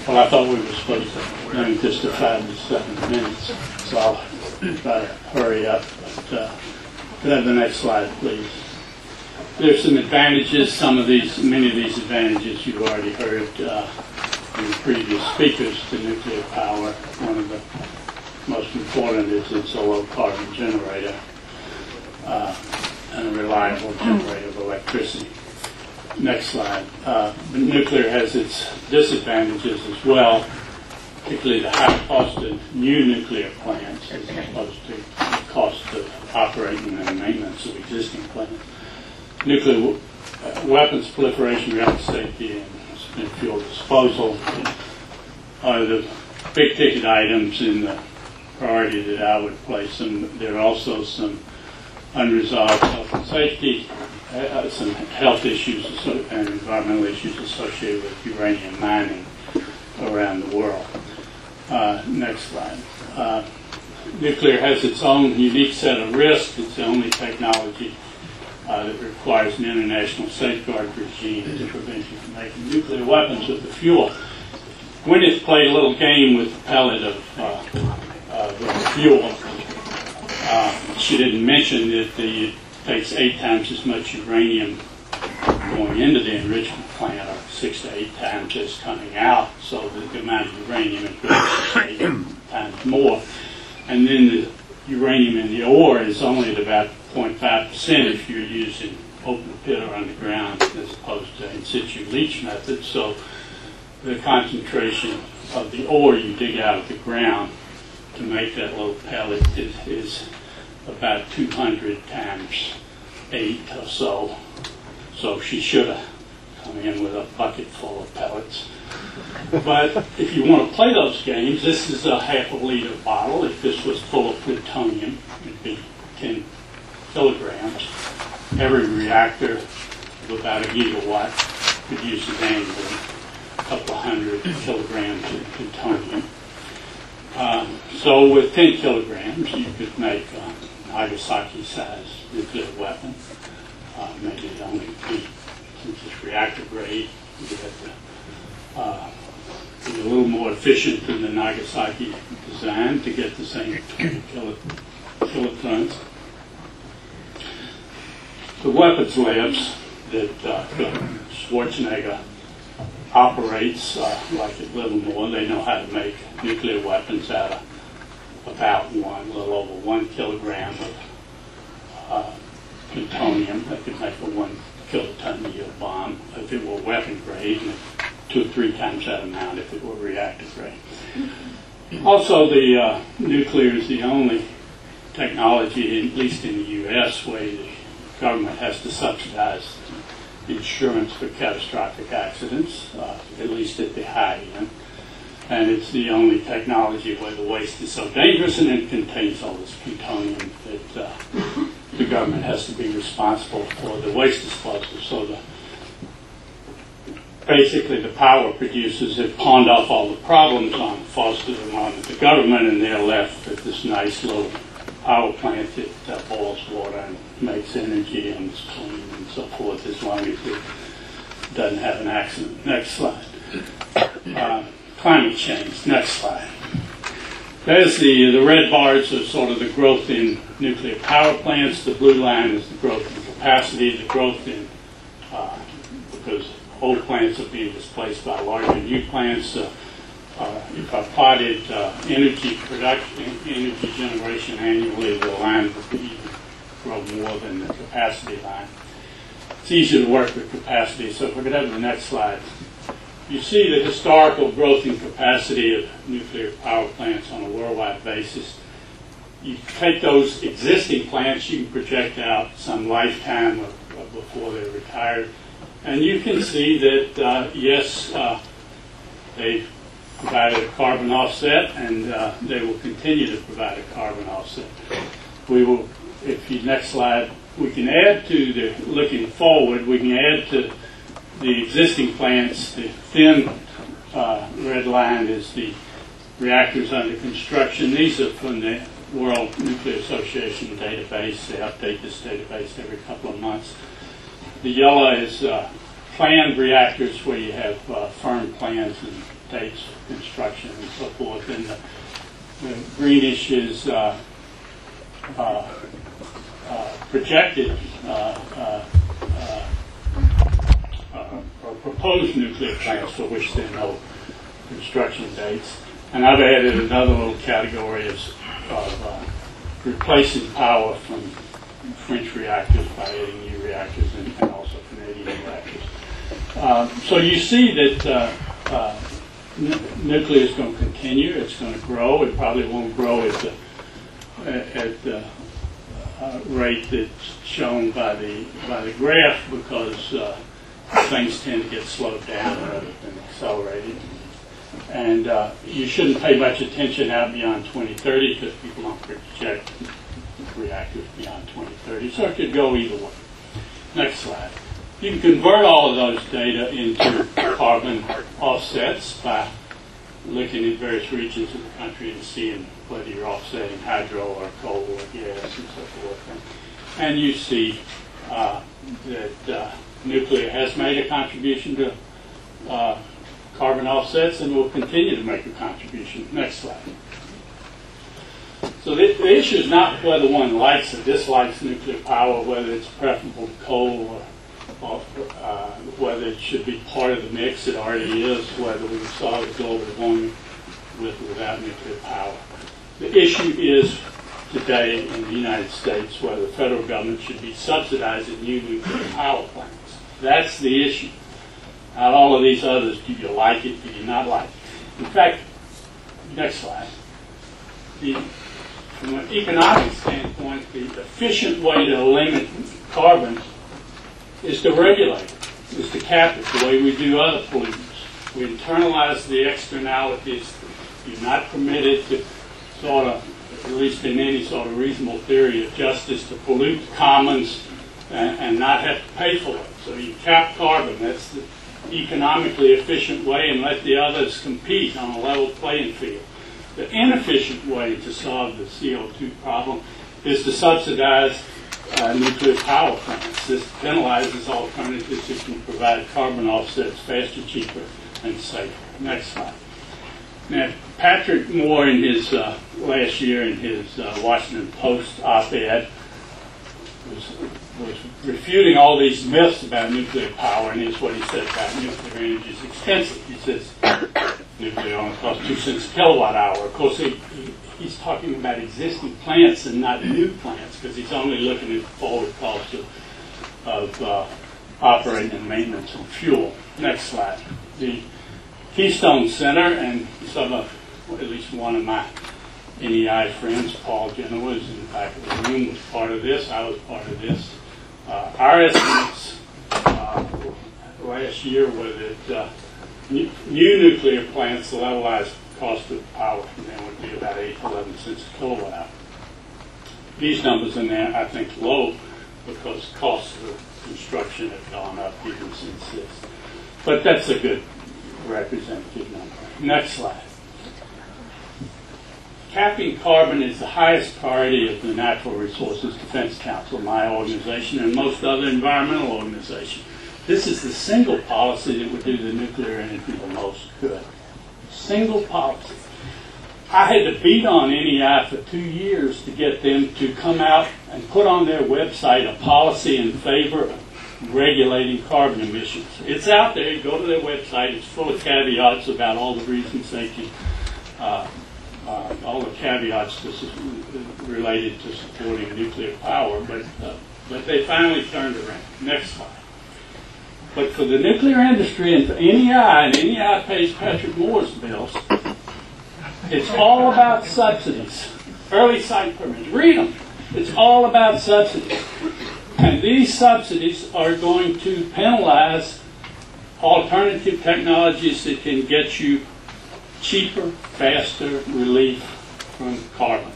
Well, I thought we were supposed to run just to 5 to 7 minutes, so I'll try to hurry up. But could I have the next slide, please? There's some advantages. Many of these advantages you've already heard from the previous speakers to nuclear power. One of the most important is it's a low carbon generator and a reliable generator of electricity. Next slide. But nuclear has its disadvantages as well, particularly the high cost of new nuclear plants as opposed to the cost of operating and maintenance of existing plants. Nuclear weapons proliferation, reactor safety, and spent fuel disposal are the big ticket items in the priority that I would place them. There are also some unresolved health and safety, some health issues and environmental issues associated with uranium mining around the world. Next slide. Nuclear has its own unique set of risks. It's the only technology that requires an international safeguard regime to prevent you from making nuclear weapons with the fuel. Gwyneth played a little game with the pellet of fuel. She didn't mention that it takes 8 times as much uranium going into the enrichment plant, or 6 to 8 times as coming out, so that the amount of uranium is 8 times more. And then the uranium in the ore is only at about 0.5% if you're using open pit or underground as opposed to in situ leach methods. So the concentration of the ore you dig out of the ground to make that little pellet is about 200 times 8 or so. So she should have come in with a bucket full of pellets. But if you want to play those games, this is a ½ liter bottle. If this was full of plutonium, it'd be 10 kilograms. Every reactor of about a gigawatt produces annually a couple of 100 kilograms of plutonium. So with 10 kilograms, you could make a Nagasaki-sized nuclear weapon. Maybe it only be, since it's reactor grade, you have to be a little more efficient than the Nagasaki design to get the same 20 kilotons. The weapons labs that Schwarzenegger operates, like at Livermore, they know how to make nuclear weapons out of about a little over 1 kilogram of plutonium. They could make a 1 kiloton yield bomb if it were weapon grade, and 2 or 3 times that amount if it were reactor grade. Also, the nuclear is the only technology, at least in the U.S., where the government has to subsidize insurance for catastrophic accidents, at least at the high end. And it's the only technology where the waste is so dangerous and it contains all this plutonium that the government has to be responsible for the waste disposal. So basically the power producers have pawned off all the problems on, fostered them on the government, and they're left with this nice little power plant that boils water and makes energy and is clean and so forth, as long as it doesn't have an accident. Next slide. Climate change. Next slide. There's the red bars are sort of the growth in nuclear power plants. The blue line is the growth in capacity, the growth in, because old plants are being displaced by larger new plants. If I plotted energy production, energy generation annually, the line would even grow more than the capacity line. It's easy to work with capacity, so if we could have the next slide. You see the historical growth in capacity of nuclear power plants on a worldwide basis. You take those existing plants, you can project out some lifetime of before they're retired, and you can see that, yes, they've provided a carbon offset, and they will continue to provide a carbon offset. We will, if you next slide, we can add to the, looking forward, we can add to the existing plants. The thin red line is the reactors under construction. These are from the World Nuclear Association database. They update this database every couple of months. The yellow is planned reactors where you have firm plans plans and dates for construction and so forth. And the greenish is projected or proposed nuclear plants for which there are no construction dates. And I've added another little category of replacing power from French reactors by adding new reactors and also Canadian reactors. So you see that nuclear is going to continue. It's going to grow. It probably won't grow at the rate that's shown by the graph, because things tend to get slowed down rather than accelerated. And you shouldn't pay much attention out beyond 2030, because people don't project reactors beyond 2030. So it could go either way. Next slide. You can convert all of those data into carbon offsets by looking at various regions of the country and seeing whether you're offsetting hydro or coal or gas and so forth. And you see that nuclear has made a contribution to carbon offsets and will continue to make a contribution. Next slide. So the issue is not whether one likes or dislikes nuclear power, whether it's preferable to coal, or whether it should be part of the mix. It already is, whether we solve the global warming with or without nuclear power. The issue is today in the United States whether the federal government should be subsidizing new nuclear power plants. That's the issue. Not all of these others. Do you like it? Do you not like it? In fact, next slide. From an economic standpoint, the efficient way to limit carbon is to regulate it, is to cap it the way we do other pollutants. We internalize the externalities. You're not permitted to sort of, at least in any sort of reasonable theory of justice, to pollute the commons and not have to pay for it. So you cap carbon. That's the economically efficient way, and let the others compete on a level playing field. The inefficient way to solve the CO2 problem is to subsidize nuclear power plants. This penalizes alternatives that can provide carbon offsets faster, cheaper, and safer. Next slide. Now, Patrick Moore, in his last year in his Washington Post op-ed, was refuting all these myths about nuclear power, and here's what he said about nuclear energy is extensive. He says nuclear only costs 2 cents a kilowatt hour. Of course, he's talking about existing plants and not new plants, because he's only looking at the forward cost of operating and maintenance and fuel. Next slide. The Keystone Center, and some of, well, at least one of my NEI friends, Paul Genoa, is in the back of the room, was part of this. I was part of this. Our estimates last year were that new nuclear plants, the levelized cost of power from them would be about 8 to 11 cents a kilowatt hour. These numbers in there, I think, low, because costs of construction have gone up even since this. But that's a good representative number. Next slide. Capping carbon is the highest priority of the Natural Resources Defense Council, my organization, and most other environmental organizations. This is the single policy that would do the nuclear energy the most good. Single policy. I had to beat on NEI for 2 years to get them to come out and put on their website a policy in favor of regulating carbon emissions. It's out there. Go to their website. It's full of caveats about all the reasons they can, all the caveats related to supporting nuclear power. But they finally turned around. Next slide. But for the nuclear industry and for NEI, and NEI pays Patrick Moore's bills, it's all about subsidies. Early site permits. Read them. It's all about subsidies. And these subsidies are going to penalize alternative technologies that can get you cheaper, faster relief from carbon.